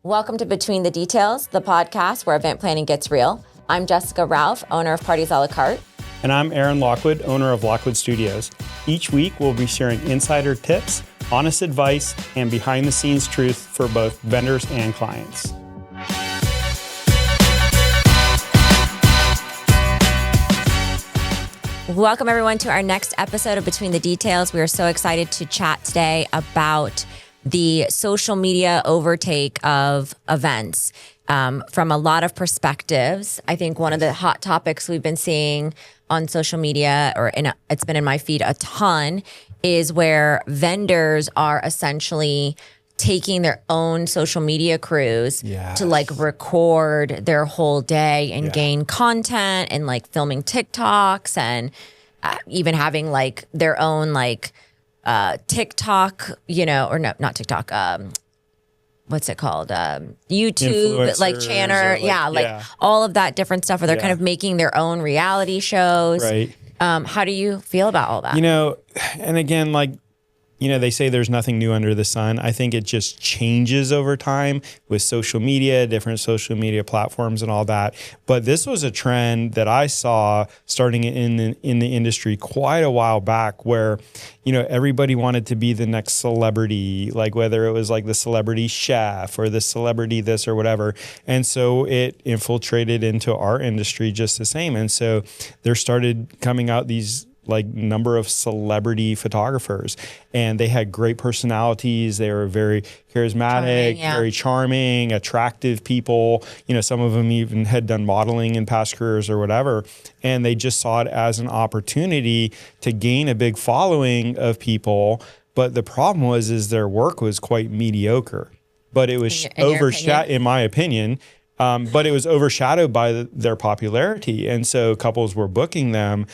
Welcome to Between the Details, the podcast where event planning gets real. I'm Jessica Ralph, owner of Parties a la carte. And I'm Aaron Lockwood, owner of Lockwood Studios. Each week, we'll be sharing insider tips, honest advice, and behind-the-scenes truth for both vendors and clients. Welcome, everyone, to our next episode of Between the Details. We are so excited to chat today about the social media overtake of events from a lot of perspectives. I think one of the hot topics we've been seeing on social media, it's been in my feed a ton, is where vendors are essentially taking their own social media crews to like record their whole day and gain content and like filming TikToks and even having like their own like TikTok, not TikTok, what's it called? YouTube, like channel, all of that different stuff where they're kind of making their own reality shows. Right. How do you feel about all that? And again, they say there's nothing new under the sun. I think it just changes over time with social media, different social media platforms and all that. But this was a trend that I saw starting in the industry quite a while back where, everybody wanted to be the next celebrity, like whether it was like the celebrity chef or the celebrity this or whatever. And so it infiltrated into our industry just the same. And so there started coming out these like number of celebrity photographers, and they had great personalities. They were very charismatic, very charming, attractive people. Some of them even had done modeling in past careers or whatever. And they just saw it as an opportunity to gain a big following of people. But the problem is their work was quite mediocre, but it was overshadowed, in my opinion. But it was overshadowed by their popularity. And so couples were booking them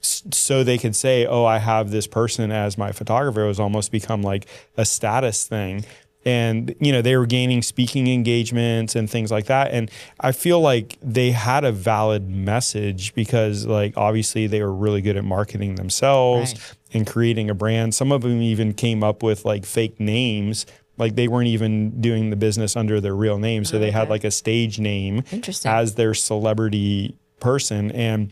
so they could say, oh, I have this person as my photographer. It was almost become like a status thing. And, they were gaining speaking engagements and things like that. And I feel like they had a valid message because obviously they were really good at marketing themselves and creating a brand. Some of them even came up with fake names. Like they weren't even doing the business under their real name. So they had a stage name as their celebrity person. And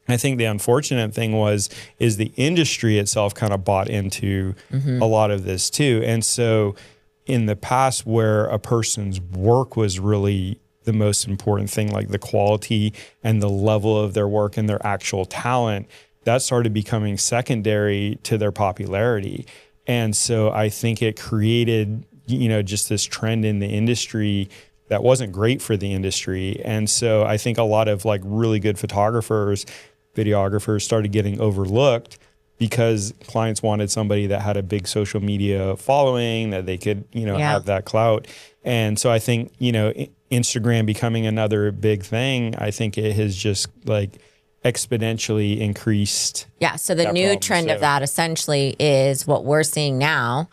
I think the unfortunate thing is the industry itself kind of bought into a lot of this too. And so in the past where a person's work was really the most important thing, like the quality and the level of their work and their actual talent, that started becoming secondary to their popularity. And so I think it created, just this trend in the industry that wasn't great for the industry. And so I think a lot of really good photographers, videographers started getting overlooked because clients wanted somebody that had a big social media following, that they could, have that clout. And so I think, Instagram becoming another big thing, I think it has just exponentially increased. Yeah. So the new trend of that essentially is what we're seeing now,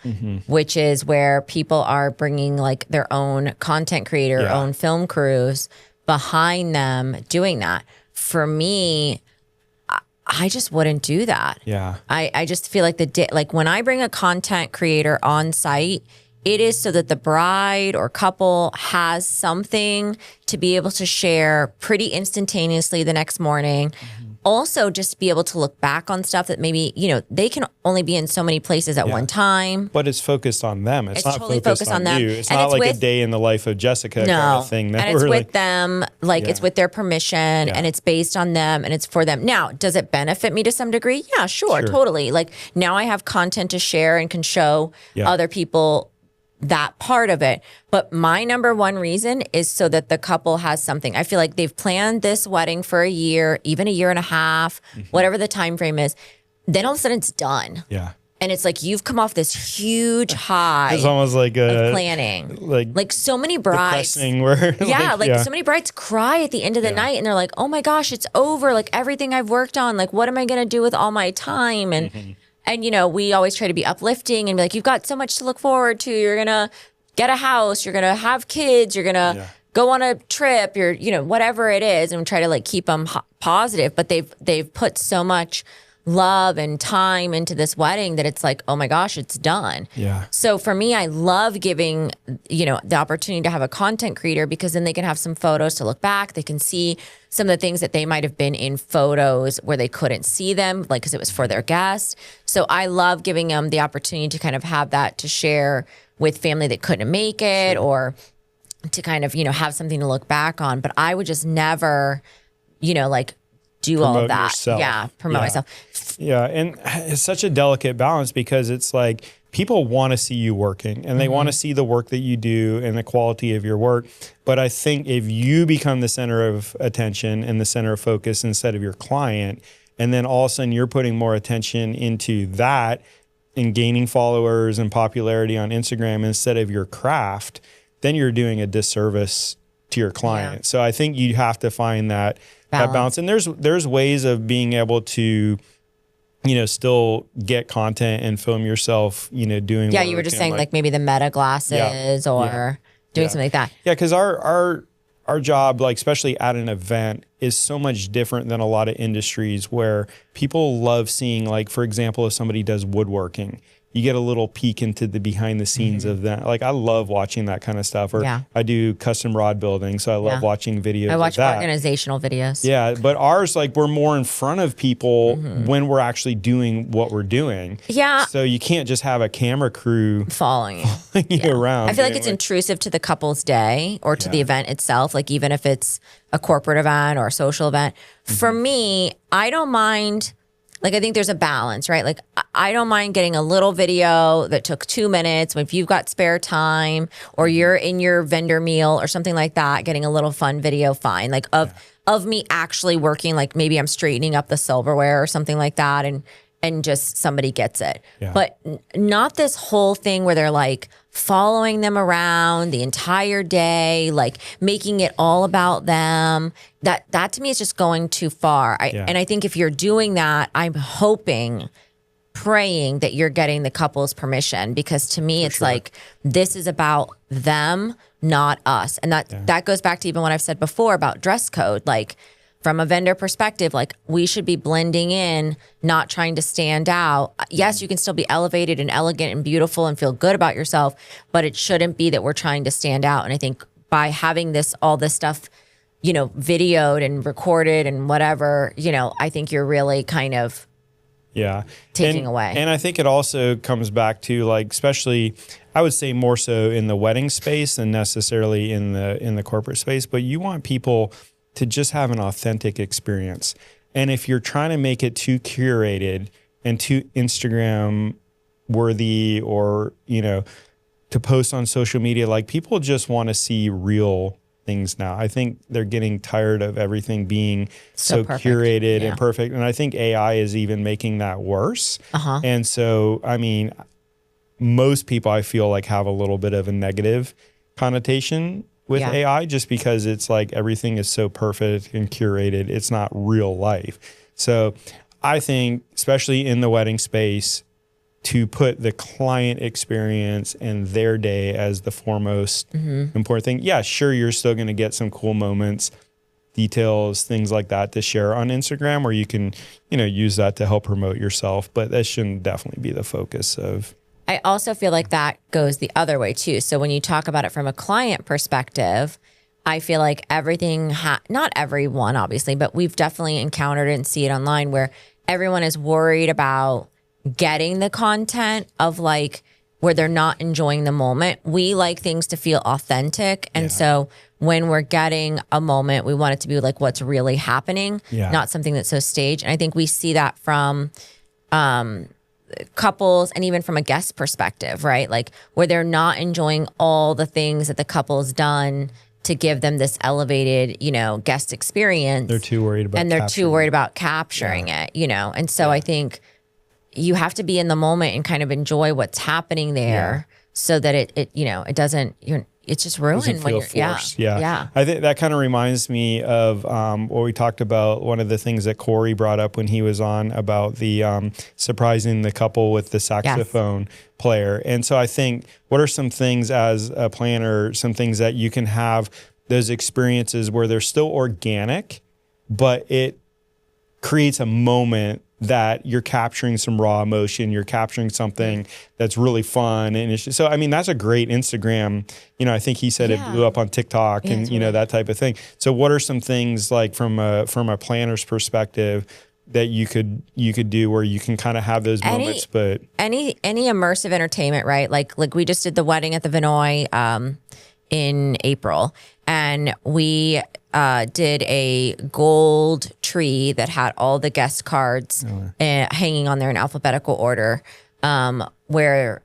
which is where people are bringing their own content creator, own film crews behind them doing that. For me, I just wouldn't do that. Yeah. I just feel like when I bring a content creator on site, it is so that the bride or couple has something to be able to share pretty instantaneously the next morning. Also, just be able to look back on stuff that maybe, they can only be in so many places at one time. But it's focused on them. It's not totally focused on them. You. It's not a day in the life of Jessica kind of thing. And it's with them, it's with their permission and it's based on them and it's for them. Now, does it benefit me to some degree? Yeah, sure. Totally. Now I have content to share and can show other people that part of it. But my number one reason is so that the couple has something. I feel like they've planned this wedding for a year, even a year and a half, whatever the time frame is. Then all of a sudden it's done. Yeah. And it's you've come off this huge high. It's almost like of planning. Like so many brides. Where, so many brides cry at the end of the night and they're like, oh my gosh, it's over. Everything I've worked on, what am I going to do with all my time? And And, we always try to be uplifting and be like, you've got so much to look forward to. You're going to get a house. You're going to have kids. You're going to go on a trip. You're, whatever it is. And we try to keep them positive. But they've put so much love and time into this wedding that it's like, oh my gosh, it's done. Yeah. So for me, I love giving, the opportunity to have a content creator, because then they can have some photos to look back. They can see some of the things that they might have been in photos where they couldn't see them, like, because it was for their guest. So I love giving them the opportunity to kind of have that to share with family that couldn't make it, or to kind of, have something to look back on. But I would just never, like, do all of that. Yourself. Yeah, promote myself. Yeah, and it's such a delicate balance, because it's like people want to see you working, and they want to see the work that you do and the quality of your work. But I think if you become the center of attention and the center of focus instead of your client, and then all of a sudden you're putting more attention into that and gaining followers and popularity on Instagram instead of your craft, then you're doing a disservice to your client. Yeah. So I think you have to find that balance. And there's ways of being able to, still get content and film yourself, doing work. You were just saying like maybe the Meta glasses or doing something like that. Yeah, because our job, like especially at an event, is so much different than a lot of industries where people love seeing, like, for example, if somebody does woodworking, you get a little peek into the behind the scenes of that. Like, I love watching that kind of stuff. Or I do custom rod building, so I love watching videos. I watch of that. Organizational videos. Yeah, but ours, like, we're more in front of people when we're actually doing what we're doing. Yeah. So you can't just have a camera crew following you around. I feel like it's intrusive to the couple's day or to the event itself. Like, even if it's a corporate event or a social event. For me, I don't mind. Like, I think there's a balance, right? Like, I don't mind getting a little video that took 2 minutes. If you've got spare time or you're in your vendor meal or something like that, getting a little fun video, fine. Like, of me actually working, like maybe I'm straightening up the silverware or something like that, and just somebody gets it. Yeah. But not this whole thing where they're like following them around the entire day, like making it all about them. That to me is just going too far. And I think if you're doing that, I'm praying that you're getting the couple's permission, because to me, it's like, this is about them, not us. And that goes back to even what I've said before about dress code. Like, from a vendor perspective, like, we should be blending in, not trying to stand out. Yes, you can still be elevated and elegant and beautiful and feel good about yourself, but it shouldn't be that we're trying to stand out. And I think by having all this stuff, videoed and recorded and whatever, I think you're really kind of taking away. And I think it also comes back to, like, especially, I would say more so in the wedding space than necessarily in the corporate space, but you want people to just have an authentic experience. And if you're trying to make it too curated and too Instagram worthy, or, to post on social media, like, people just want to see real things now. I think they're getting tired of everything being so curated and perfect. And I think AI is even making that worse. And so, I mean, most people, I feel like, have a little bit of a negative connotation with AI, just because it's like everything is so perfect and curated. It's not real life. So I think, especially in the wedding space, to put the client experience and their day as the foremost important thing. Yeah, sure, you're still going to get some cool moments, details, things like that to share on Instagram, where you can, use that to help promote yourself. But that shouldn't definitely be the focus of. I also feel like that goes the other way too. So when you talk about it from a client perspective, I feel like everything, not everyone obviously, but we've definitely encountered it and see it online, where everyone is worried about getting the content of, like, where they're not enjoying the moment. We like things to feel authentic. And so when we're getting a moment, we want it to be like what's really happening, not something that's so staged. And I think we see that from couples, and even from a guest perspective, right? Like, where they're not enjoying all the things that the couple's done to give them this elevated, guest experience. They're too worried about capturing it, And so I think you have to be in the moment and kind of enjoy what's happening there, so that it doesn't, it's just ruined when you're forced. Yeah. I think that kind of reminds me of what we talked about. One of the things that Corey brought up when he was on about the surprising the couple with the saxophone player. And so I think, what are some things as a planner, some things that you can have those experiences where they're still organic, but it creates a moment that you're capturing some raw emotion, you're capturing something that's really fun. And it's just, so, I mean, that's a great Instagram, I think he said it blew up on TikTok and, that type of thing. So what are some things like from a planner's perspective that you could do where you can kind of have those moments, but any immersive entertainment, right? Like we just did the wedding at the Vinoy, in April, and we did a gold tree that had all the guest cards hanging on there in alphabetical order, where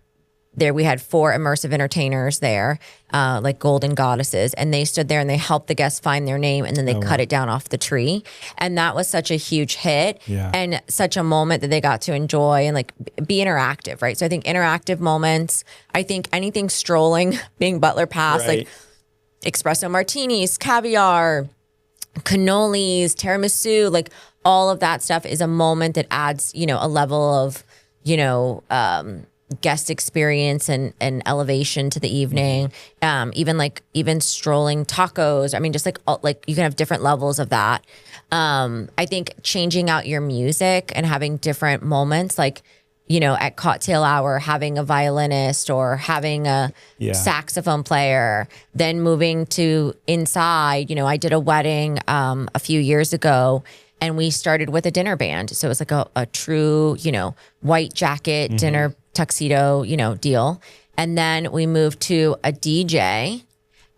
there we had 4 immersive entertainers there, like golden goddesses, and they stood there and they helped the guests find their name, and then they cut it down off the tree. And that was such a huge hit and such a moment that they got to enjoy and like be interactive, right? So I think interactive moments, I think anything strolling, being Butler Pass, like espresso martinis, caviar, cannolis, tiramisu, like all of that stuff is a moment that adds, a level of, guest experience and elevation to the evening. Even strolling tacos. I mean, just like you can have different levels of that. I think changing out your music and having different moments, like, at cocktail hour, having a violinist or having a saxophone player, then moving to inside. I did a wedding a few years ago, and we started with a dinner band. So it was like a true, white jacket dinner tuxedo, deal. And then we moved to a DJ,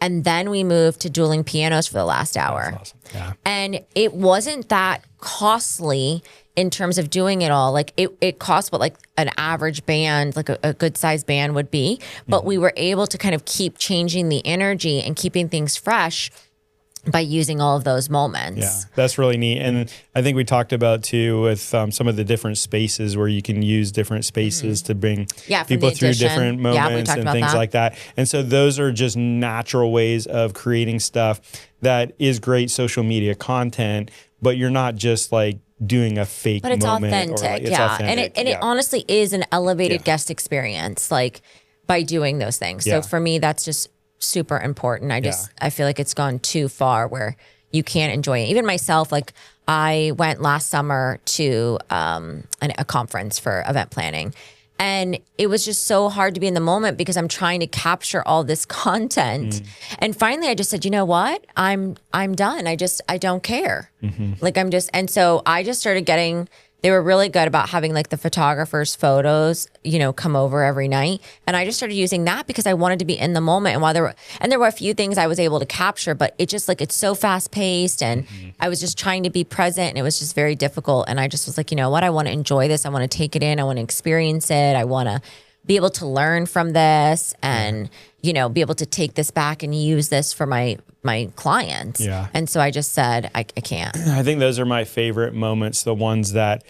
and then we moved to dueling pianos for the last hour. That's awesome. Yeah. And it wasn't that costly in terms of doing it all. Like it cost what like an average band, like a good sized band would be, but we were able to kind of keep changing the energy and keeping things fresh by using all of those moments. Yeah, that's really neat. And I think we talked about too with some of the different spaces where you can use different spaces to bring people through different moments and things like that. And so those are just natural ways of creating stuff that is great social media content, but you're not just like doing a fake moment. But it's authentic. It's authentic. And it honestly is an elevated guest experience, like by doing those things. So for me, that's just super important. I feel like it's gone too far where you can't enjoy it. Even myself, like I went last summer to a conference for event planning, and it was just so hard to be in the moment because I'm trying to capture all this content. And finally I just said, you know what? I'm done. I don't care. Like and so I just started getting, they were really good about having like the photographer's photos, come over every night. And I just started using that because I wanted to be in the moment. And while there were a few things I was able to capture, but it just like, it's so fast paced, and I was just trying to be present, and it was just very difficult. And I just was like, you know what? I want to enjoy this. I want to take it in. I want to experience it. I want to be able to learn from this and, be able to take this back and use this for my clients. Yeah. And so I just said, I can't. I think those are my favorite moments, the ones that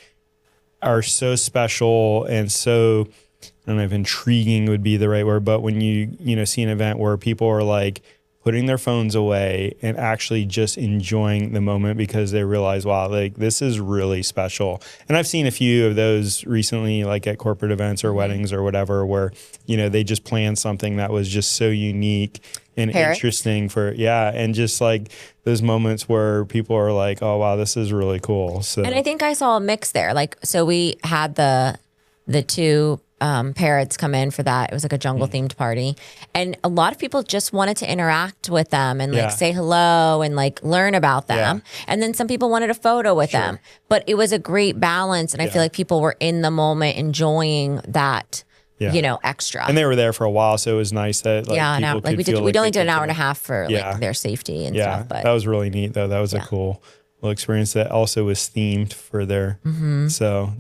are so special and so, I don't know if intriguing would be the right word, but when you see an event where people are like putting their phones away and actually just enjoying the moment because they realize, wow, like this is really special. And I've seen a few of those recently, like at corporate events or weddings or whatever, where, they just planned something that was just so unique and interesting and just like those moments where people are like, oh wow, this is really cool. So, and I think I saw a mix there. Like, so we had the 2 parrots come in for that. It was like a jungle themed party, and a lot of people just wanted to interact with them and like say hello and like learn about them. And then some people wanted a photo with them, but it was a great balance. And I feel like people were in the moment enjoying that. Extra. And they were there for a while, so it was nice that we only did an hour and a half for like their safety and stuff. But that was really neat though. That was a cool little experience that also was themed for their. So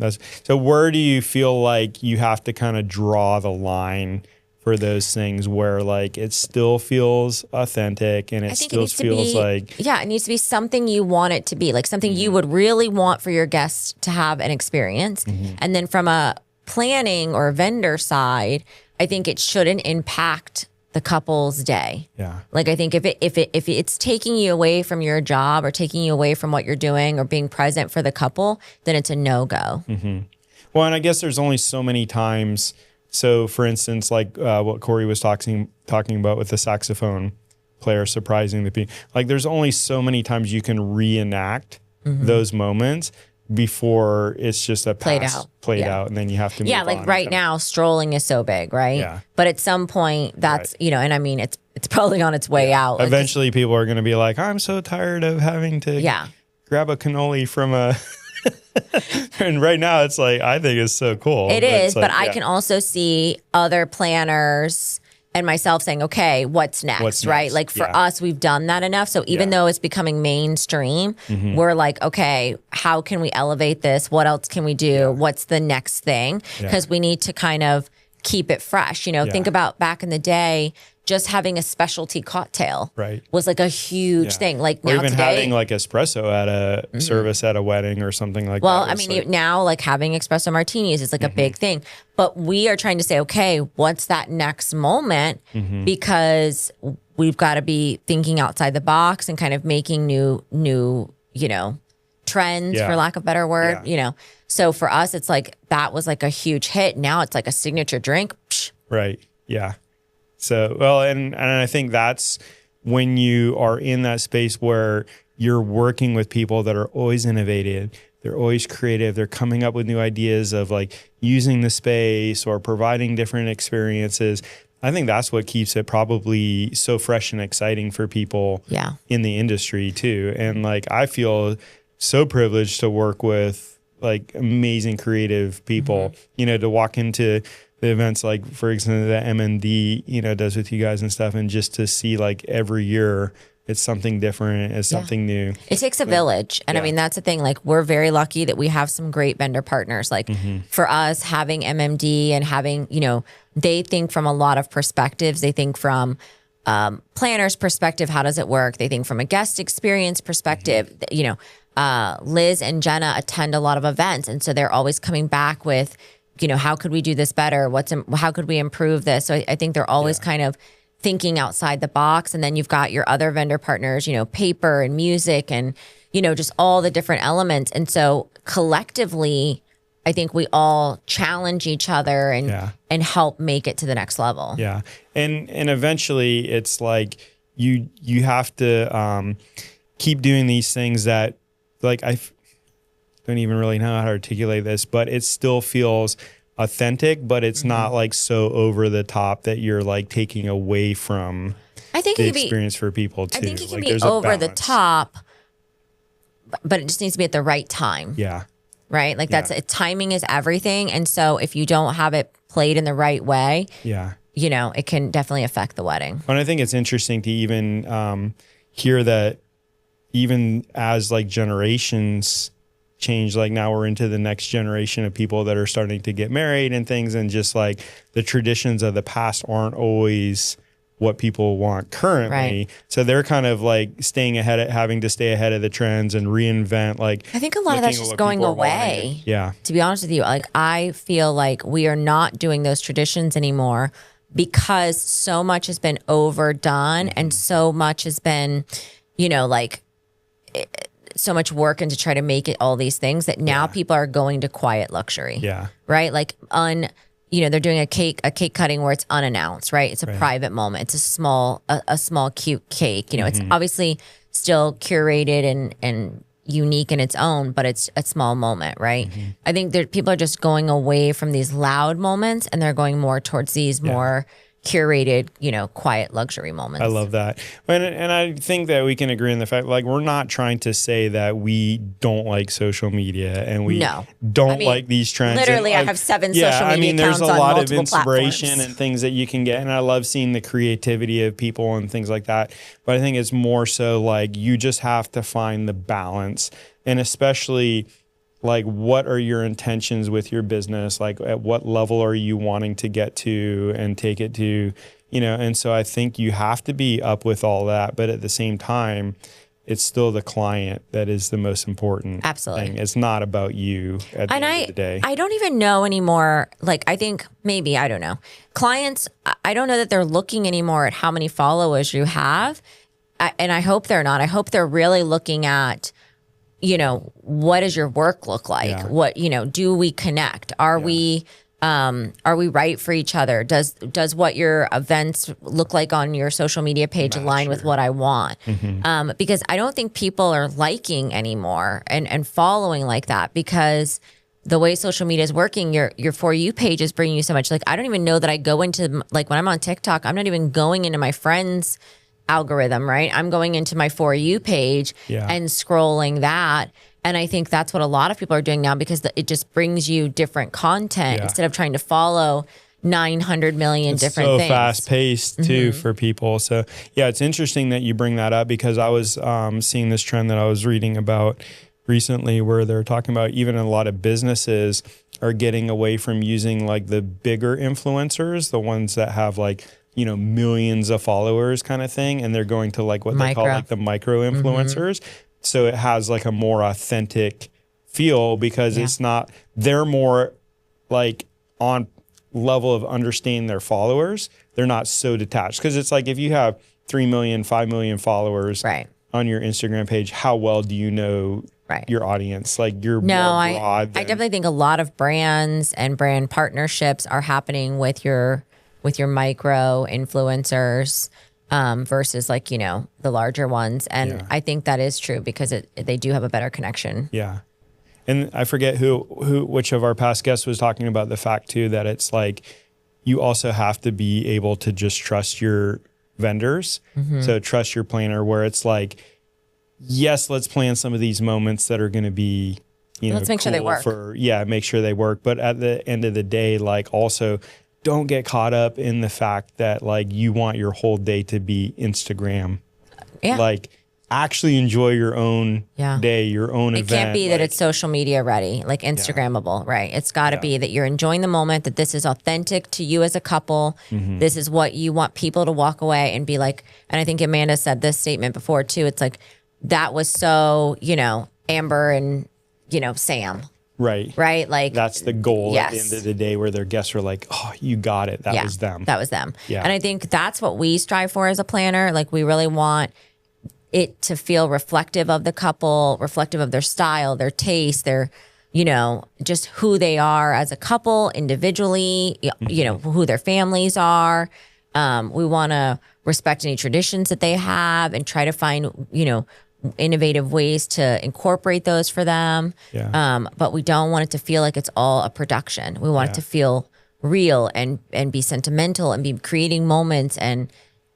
where do you feel like you have to kind of draw the line for those things where like it still feels authentic and it still feels like it needs to be something you want it to be, like something you would really want for your guests to have an experience. And then from a planning or vendor side, I think it shouldn't impact the couple's day. Yeah. Like I think if it's taking you away from your job or taking you away from what you're doing or being present for the couple, then it's a no-go. Well, and I guess there's only so many times. So for instance, like what Corey was talking about with the saxophone player surprising the people, like there's only so many times you can reenact those moments before it's just a Played out, and then you have to move on. Like right now, strolling is so big, right? Yeah. But at some point, that's and I mean, it's probably on its way out. Like, eventually, people are going to be like, I'm so tired of having to grab a cannoli from a. And right now, it's like, I think it's so cool. It is, but I can also see other planners and myself saying, okay, what's next, right? Like for us, we've done that enough. So even though it's becoming mainstream, we're like, okay, how can we elevate this? What else can we do? What's the next thing? Because we need to kind of keep it fresh. Think about back in the day, just having a specialty cocktail was like a huge thing. Like or now even today, having like espresso at a service at a wedding or something like that. Well, I mean, now like having espresso martinis is like a big thing. But we are trying to say, okay, what's that next moment? Because we've got to be thinking outside the box and kind of making new trends, for lack of a better word. So for us, it's like that was like a huge hit. Now it's like a signature drink. Psh. Right. Yeah. So, well, and I think that's when you are in that space where you're working with people that are always innovative, they're always creative, they're coming up with new ideas of like using the space or providing different experiences. I think that's what keeps it probably so fresh and exciting for people in the industry too. And like, I feel so privileged to work with like amazing creative people, to walk into the events like, for example, that MND, does with you guys and stuff. And just to see like every year it's something different, it's something new. It takes a village. And I mean, that's the thing. Like we're very lucky that we have some great vendor partners. Like for us having MMD and having, they think from a lot of perspectives. They think from planner's perspective, how does it work? They think from a guest experience perspective, Liz and Jenna attend a lot of events. And so they're always coming back with, how could we do this better? How could we improve this? So I think they're always kind of thinking outside the box. And then you've got your other vendor partners, paper and music and, just all the different elements. And so collectively, I think we all challenge each other and help make it to the next level. Yeah. And eventually it's like you have to keep doing these things that like I don't even really know how to articulate this, but it still feels authentic, but it's not like so over the top that you're like taking away from the experience for people too. I think it can like, be over the top, but it just needs to be at the right time. Yeah. Right? Like timing is everything. And so if you don't have it played in the right way, it can definitely affect the wedding. And I think it's interesting to even hear that even as like generations change, like now we're into the next generation of people that are starting to get married and things, and just like the traditions of the past aren't always what people want currently. So they're kind of like having to stay ahead of the trends and reinvent. Like I think a lot of that's just going away. To be honest with you, like I feel like we are not doing those traditions anymore because so much has been overdone and so much has been, so much work into try to make it all these things that now people are going to quiet luxury. Right? Like they're doing a cake cutting where it's unannounced, right? It's a private moment. It's a small cute cake. It's obviously still curated and unique in its own, but it's a small moment, right? I think that people are just going away from these loud moments and they're going more towards these more curated, quiet luxury moments. I love that. And I think that we can agree on the fact, like, we're not trying to say that we don't like social media and we don't like these trends. Literally, I have 7 social media accounts on multiple platforms. There's a lot of inspiration and things that you can get. And I love seeing the creativity of people and things like that. But I think it's more so like you just have to find the balance. And especially like, what are your intentions with your business? Like, at what level are you wanting to get to and take it to, and so I think you have to be up with all that. But at the same time, it's still the client that is the most important thing. It's not about you at the end of the day. I don't even know anymore. Like, I think maybe, I don't know. Clients, I don't know that they're looking anymore at how many followers you have. And I hope they're not. I hope they're really looking at, what does your work look like? What, do we connect? Are we Are we right for each other? Does what your events look like on your social media page align with what I want? Because I don't think people are liking anymore and following like that, because the way social media is working, your For You page is bringing you so much. Like, I don't even know that I go into, like, when I'm on TikTok, I'm not even going into my friends' algorithm, right? I'm going into my For You page and scrolling that. And I think that's what a lot of people are doing now, because it just brings you different content instead of trying to follow 900 million different things. So fast paced too for people. So yeah, it's interesting that you bring that up, because I was seeing this trend that I was reading about recently, where they're talking about even a lot of businesses are getting away from using like the bigger influencers, the ones that have like, you know, millions of followers kind of thing. And they're going to like what they call like the micro influencers. So it has like a more authentic feel, because it's not, they're more like on level of understanding their followers. They're not so detached. Because it's like, if you have 3 million, 5 million followers on your Instagram page, how well do you know your audience? Like, you're more broad. I definitely think a lot of brands and brand partnerships are happening with your micro influencers versus, like, you know, the larger ones. And I think that is true, because they do have a better connection. Yeah. And I forget which of our past guests was talking about the fact too, that it's like, you also have to be able to just trust your vendors. So trust your planner, where it's like, yes, let's plan some of these moments that are going to be, you know, let's make sure they work. Make sure they work. But at the end of the day, like, also don't get caught up in the fact that like you want your whole day to be Instagram. Like, actually enjoy your own day, your own event. It can't be that it's social media ready, like Instagrammable, right? It's got to be that you're enjoying the moment, that this is authentic to you as a couple. This is what you want people to walk away and be like. And I think Amanda said this statement before too. It's like, that was so, you know, Amber and, you know, Sam. Right. Like, that's the goal at the end of the day, where their guests are like, oh, you got it. That was them. That was them. And I think that's what we strive for as a planner. Like, we really want it to feel reflective of the couple, reflective of their style, their taste, their, you know, just who they are as a couple individually, you know, who their families are. We want to respect any traditions that they have and try to find, you know, innovative ways to incorporate those for them. But we don't want it to feel like it's all a production. We want it to feel real and be sentimental and be creating moments and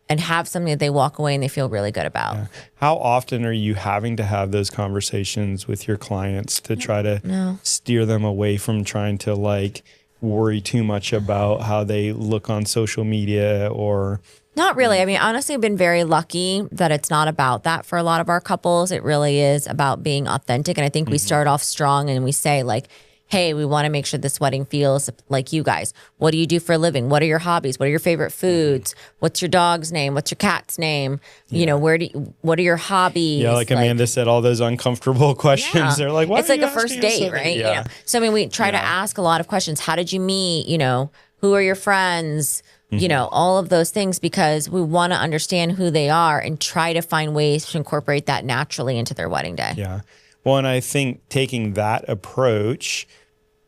have something that they walk away and they feel really good about. How often are you having to have those conversations with your clients to try to steer them away from trying to like worry too much about how they look on social media? Or not really. I mean, honestly, I've been very lucky that it's not about that for a lot of our couples. It really is about being authentic. And I think we start off strong and we say like, hey, we want to make sure this wedding feels like you guys. What do you do for a living? What are your hobbies? What are your favorite foods? What's your dog's name? What's your cat's name? You know, what are your hobbies? Yeah, like Amanda said, all those uncomfortable questions. They're like, it's like a first date, right? You know? So I mean, we try to ask a lot of questions. How did you meet? You know, who are your friends? You know, all of those things, because we want to understand who they are and try to find ways to incorporate that naturally into their wedding day. Yeah. Well, and I think taking that approach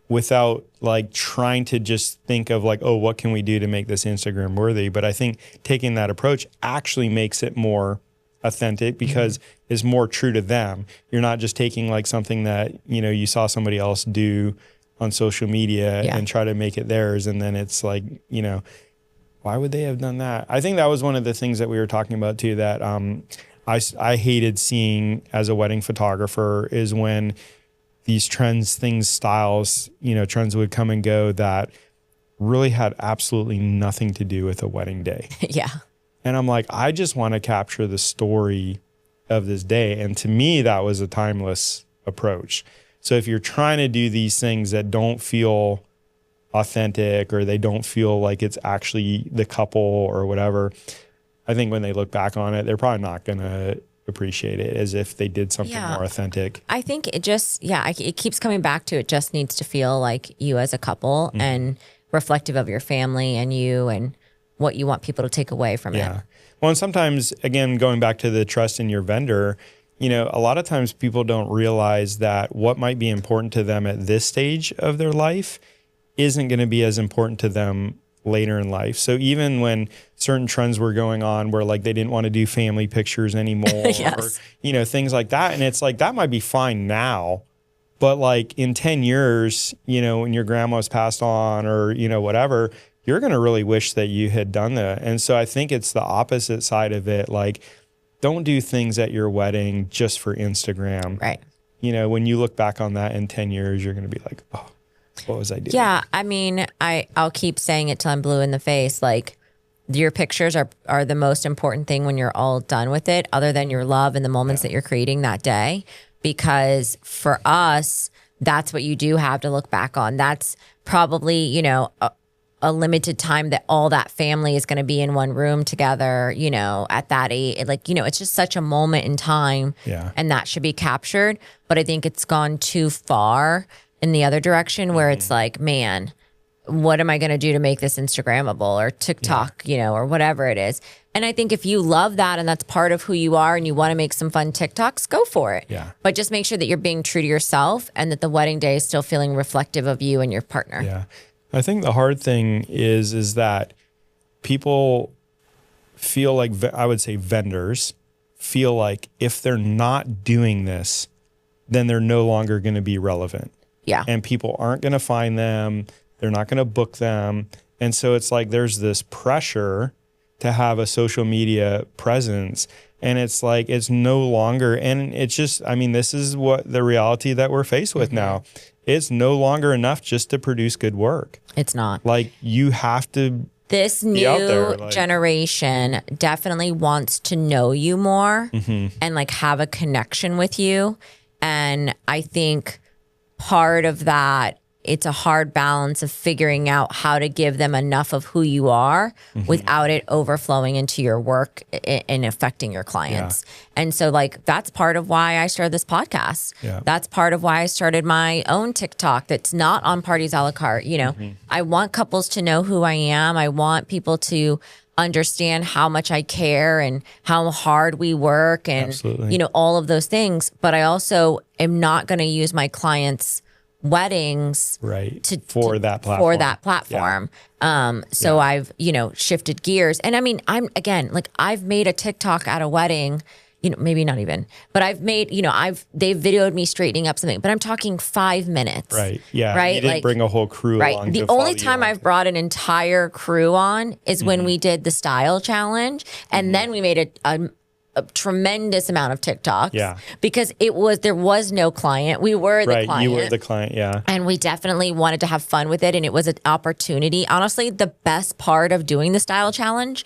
without like trying to just think of like, oh, what can we do to make this Instagram worthy? But I think taking that approach actually makes it more authentic, because it's more true to them. You're not just taking like something that, you know, you saw somebody else do on social media and try to make it theirs. And then it's like, you know, why would they have done that? I think that was one of the things that we were talking about too, that I hated seeing as a wedding photographer, is when these trends, styles, you know, trends would come and go that really had absolutely nothing to do with a wedding day. And I'm like, I just want to capture the story of this day. And to me, that was a timeless approach. So if you're trying to do these things that don't feel authentic, or they don't feel like it's actually the couple or whatever, I think when they look back on it, they're probably not going to appreciate it as if they did something more authentic. I think it just, it keeps coming back to, it just needs to feel like you as a couple and reflective of your family and you and what you want people to take away from it. Well, and sometimes, again, going back to the trust in your vendor, you know, a lot of times people don't realize that what might be important to them at this stage of their life isn't going to be as important to them later in life. So even when certain trends were going on where like they didn't want to do family pictures anymore, Yes. or, you know, things like that. And it's like, that might be fine now, but like in 10 years, you know, when your grandma's passed on or, you know, whatever, you're going to really wish that you had done that. And so I think it's the opposite side of it. Like, don't do things at your wedding just for Instagram. Right. You know, when you look back on that in 10 years, you're going to be like, oh, what was I doing? Yeah. I mean, I'll keep saying it till I'm blue in the face. Like, your pictures are the most important thing when you're all done with it, other than your love and the moments that you're creating that day. Because for us, that's what you do have to look back on. That's probably, you know, a limited time that all that family is going to be in one room together, you know, at that age. Like, you know, it's just such a moment in time, and that should be captured. But I think it's gone too far in the other direction where it's like, man, what am I going to do to make this Instagrammable or TikTok, you know, or whatever it is. And I think if you love that and that's part of who you are and you want to make some fun TikToks, go for it. Yeah. But just make sure that you're being true to yourself and that the wedding day is still feeling reflective of you and your partner. Yeah. I think the hard thing is that people feel like, I would say vendors feel like if they're not doing this, then they're no longer going to be relevant. Yeah. And people aren't going to find them. They're not going to book them. And so it's like there's this pressure to have a social media presence. And it's like it's no longer, and it's just, I mean, this is what the reality that we're faced with now. It's no longer enough just to produce good work. It's not. Like, you have to. This be out there, new like, generation definitely wants to know you more and like have a connection with you. And I think part of that, it's a hard balance of figuring out how to give them enough of who you are without it overflowing into your work and affecting your clients. And so like, that's part of why I started this podcast. That's part of why I started my own TikTok that's not on Parties a la carte. You know, I want couples to know who I am. I want people to understand how much I care and how hard we work and, you know, all of those things. But I also am not going to use my clients' weddings for that platform. So I've, you know, shifted gears. And I mean, I've made a TikTok at a wedding, you know, maybe not even, but I've made, you know, they've videoed me straightening up something, but I'm talking 5 minutes. Right. Yeah. Right. You didn't like, bring a whole crew along. The only time I've brought an entire crew on is when we did the style challenge. And then we made a tremendous amount of TikToks because there was no client. We were the client. You were the client. Yeah. And we definitely wanted to have fun with it. And it was an opportunity. Honestly, the best part of doing the style challenge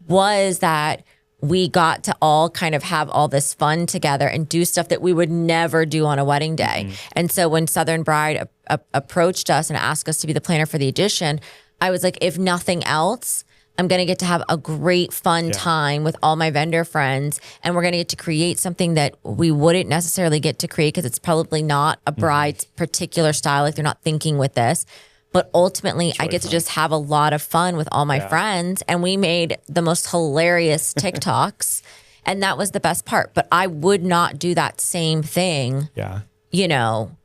was that we got to all kind of have all this fun together and do stuff that we would never do on a wedding day. And so when Southern Bride approached us and asked us to be the planner for the edition, I was like, if nothing else, I'm going to get to have a great fun time with all my vendor friends. And we're going to get to create something that we wouldn't necessarily get to create because it's probably not a bride's particular style. Like, they're not thinking with this. But ultimately, I get to just have a lot of fun with all my friends. And we made the most hilarious TikToks. And that was the best part. But I would not do that same thing, you know,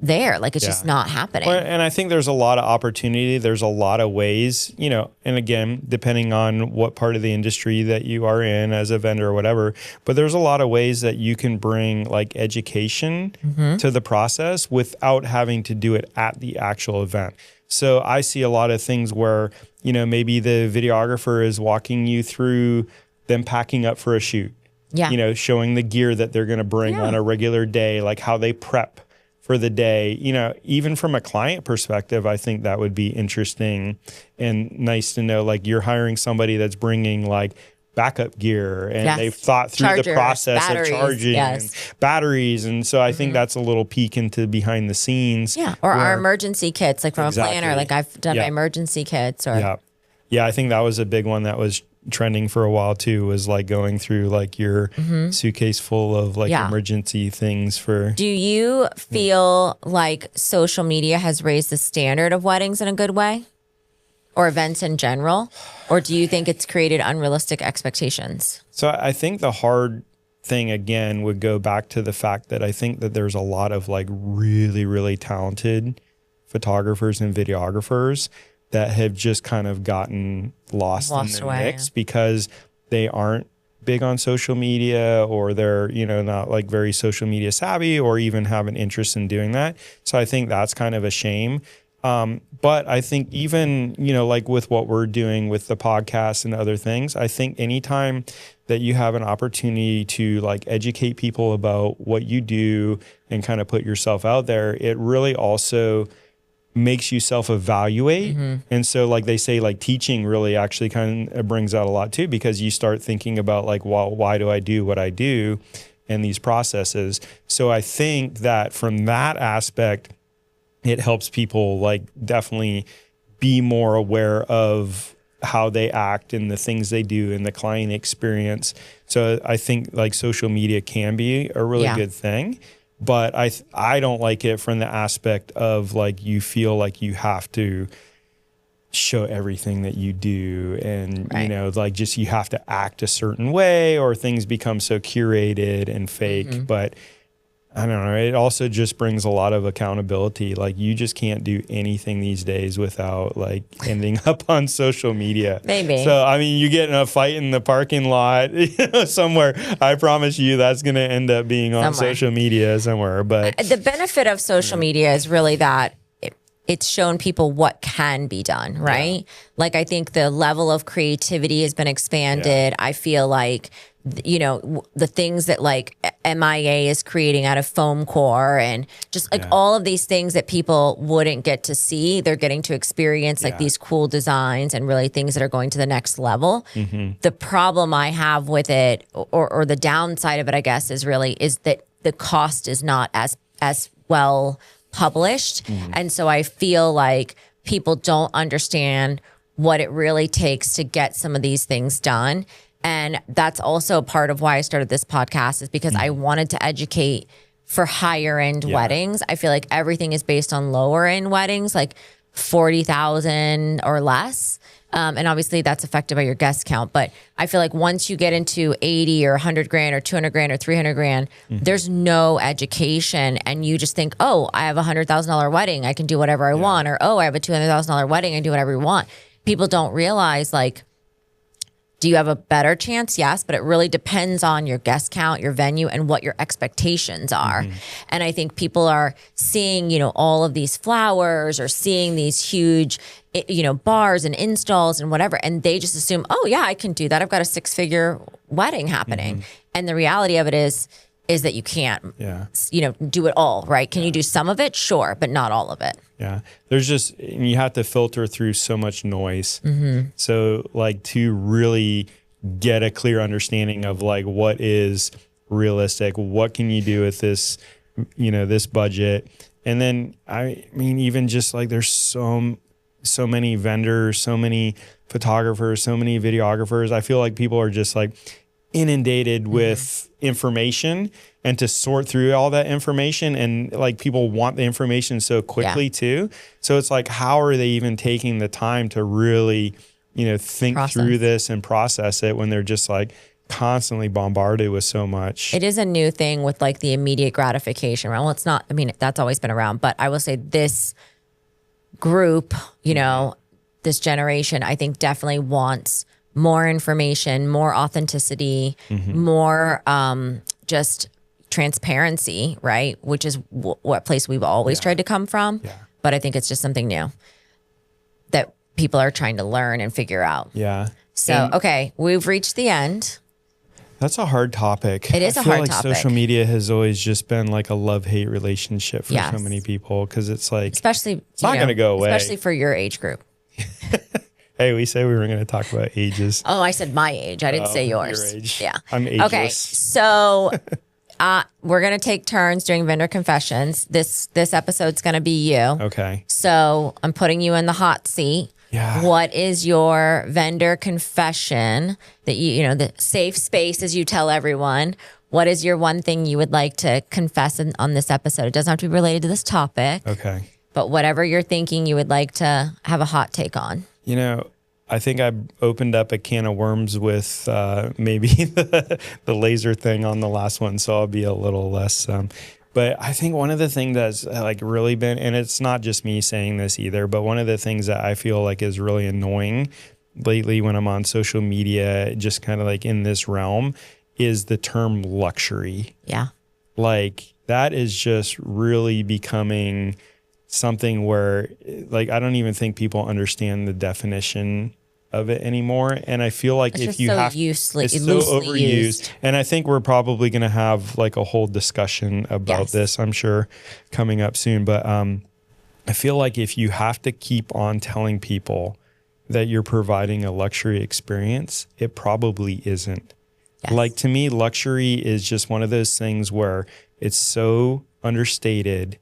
there. Like, it's just not happening. Well, and I think there's a lot of opportunity. There's a lot of ways, you know, and again, depending on what part of the industry that you are in as a vendor or whatever, but there's a lot of ways that you can bring like education to the process without having to do it at the actual event. So I see a lot of things where, you know, maybe the videographer is walking you through them packing up for a shoot, you know, showing the gear that they're going to bring on a regular day, like how they prep for the day. You know, even from a client perspective, I think that would be interesting and nice to know, like, you're hiring somebody that's bringing like backup gear and they've thought through the process of charging and batteries. And so I think that's a little peek into behind the scenes. Yeah. Or our emergency kits, like from a planner, like I've done my emergency kits or. Yeah. I think that was a big one that was trending for a while too, was like going through like your suitcase full of like emergency things for. Do you feel like social media has raised the standard of weddings in a good way, or events in general? Or do you think it's created unrealistic expectations? So I think the hard thing again would go back to the fact that I think that there's a lot of like really, really talented photographers and videographers that have just kind of gotten lost in the away, mix because they aren't big on social media, or they're, not like very social media savvy, or even have an interest in doing that. So I think that's kind of a shame. But I think even, like with what we're doing with the podcast and other things, I think anytime that you have an opportunity to like educate people about what you do and kind of put yourself out there, it really also makes you self-evaluate. And so like they say, like teaching really actually kind of brings out a lot too, because you start thinking about like, well, why do I do what I do and these processes? So I think that from that aspect, it helps people like definitely be more aware of how they act and the things they do and the client experience. So I think like social media can be a really good thing. But I don't like it from the aspect of like you feel like you have to show everything that you do, and like just you have to act a certain way, or things become so curated and fake. But I don't know, it also just brings a lot of accountability. Like you just can't do anything these days without like ending up on social media. Maybe. So, I mean, you get in a fight in the parking lot, somewhere, I promise you that's going to end up being on social media somewhere. But the benefit of social media is really that it's shown people what can be done, right? Yeah. Like, I think the level of creativity has been expanded. Yeah. I feel like, the things that like MIA is creating out of foam core and just like all of these things that people wouldn't get to see, they're getting to experience like these cool designs and really things that are going to the next level. The problem I have with it, or the downside of it, I guess, is that the cost is not as well published. And so I feel like people don't understand what it really takes to get some of these things done. And that's also part of why I started this podcast, is because I wanted to educate for higher end weddings. I feel like everything is based on lower end weddings, like 40,000 or less. And obviously that's affected by your guest count. But I feel like once you get into 80 or 100 grand or 200 grand or 300 grand, there's no education. And you just think, oh, I have a $100,000 wedding, I can do whatever I want. Or, oh, I have a $200,000 wedding, I do whatever you want. People don't realize, like, do you have a better chance? Yes, but it really depends on your guest count, your venue, and what your expectations are. And I think people are seeing, all of these flowers, or seeing these huge, bars and installs and whatever, and they just assume, oh yeah, I can do that. I've got a 6-figure wedding happening. And the reality of it is that you can't, do it all, right? Can you do some of it? Sure, but not all of it. Yeah. You have to filter through so much noise. So like to really get a clear understanding of like what is realistic, what can you do with this, this budget. And then, I mean, even just like there's so many vendors, so many photographers, so many videographers. I feel like people are just like inundated with information, and to sort through all that information, and like people want the information so quickly too. So it's like, how are they even taking the time to really, think through this and process it when they're just like constantly bombarded with so much? It is a new thing with like the immediate gratification. Well, it's not, I mean, that's always been around, but I will say this group, this generation, I think definitely wants more information, more authenticity, more just transparency, right? Which is what place we've always tried to come from. But I think it's just something new that people are trying to learn and figure out. So, okay, we've reached the end. That's a hard topic. It is a hard topic. Social media has always just been like a love-hate relationship for so many people, because it's like, especially, it's not going to go away. Especially for your age group. Hey, we said we were going to talk about ages. Oh, I said my age. I didn't say yours. Your age. Yeah. I'm ageless. Okay, so we're going to take turns doing vendor confessions. This episode's going to be you. Okay. So I'm putting you in the hot seat. Yeah. What is your vendor confession that the safe space, as you tell everyone? What is your one thing you would like to confess on this episode? It doesn't have to be related to this topic. Okay. But whatever you're thinking you would like to have a hot take on. I think I opened up a can of worms with maybe the laser thing on the last one, so I'll be a little less. But I think one of the things that's like really been, and it's not just me saying this either, but one of the things that I feel like is really annoying lately when I'm on social media, just kind of like in this realm, is the term luxury. Yeah. Like that is just really becoming something where like I don't even think people understand the definition of it anymore. And I feel like It's if just you so have useless, it's so loosely overused. used. And I think we're probably going to have like a whole discussion about Yes. this, I'm sure, coming up soon. But I feel like if you have to keep on telling people that you're providing a luxury experience, it probably isn't. Yes. Like to me, luxury is just one of those things where it's so understated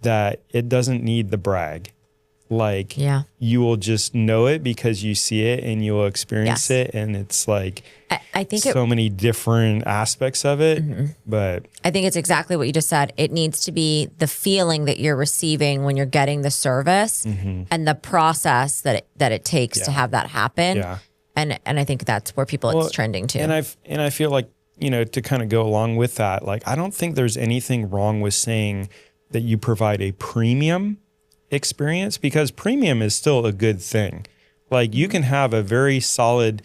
that it doesn't need the brag. Like you will just know it because you see it and you will experience it. And it's like I think so many different aspects of it. But I think it's exactly what you just said. It needs to be the feeling that you're receiving when you're getting the service and the process that it takes to have that happen. Yeah. And I think that's where it's trending to. And I feel like, you know, to kind of go along with that, like I don't think there's anything wrong with saying that you provide a premium experience, because premium is still a good thing. Like you can have a very solid,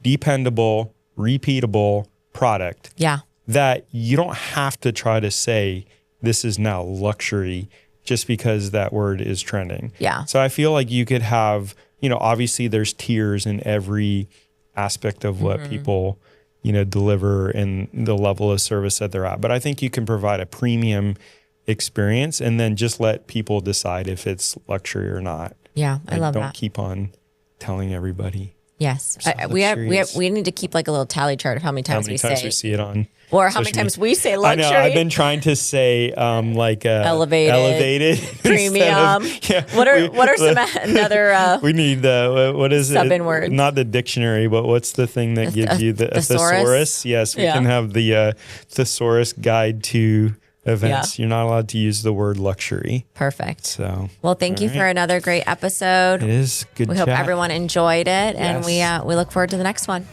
dependable, repeatable product. Yeah. That you don't have to try to say this is now luxury just because that word is trending. Yeah. So I feel like you could have, you know, obviously there's tiers in every aspect of what people, you know, deliver and the level of service that they're at. But I think you can provide a premium experience and then just let people decide if it's luxury or not. Yeah, I love don't that. Keep on telling everybody. Yes, So we need to keep like a little tally chart of how many times we see it on, or how many times we say luxury. I know. I've been trying to say like elevated, premium. What are some another? We need what is sub-in words? Not the dictionary, but what's the thing that gives you the thesaurus? Yes, we can have the thesaurus guide to events. You're not allowed to use the word luxury. Perfect. So, well, thank you for another great episode. It is good. We hope everyone enjoyed it, and we look forward to the next one.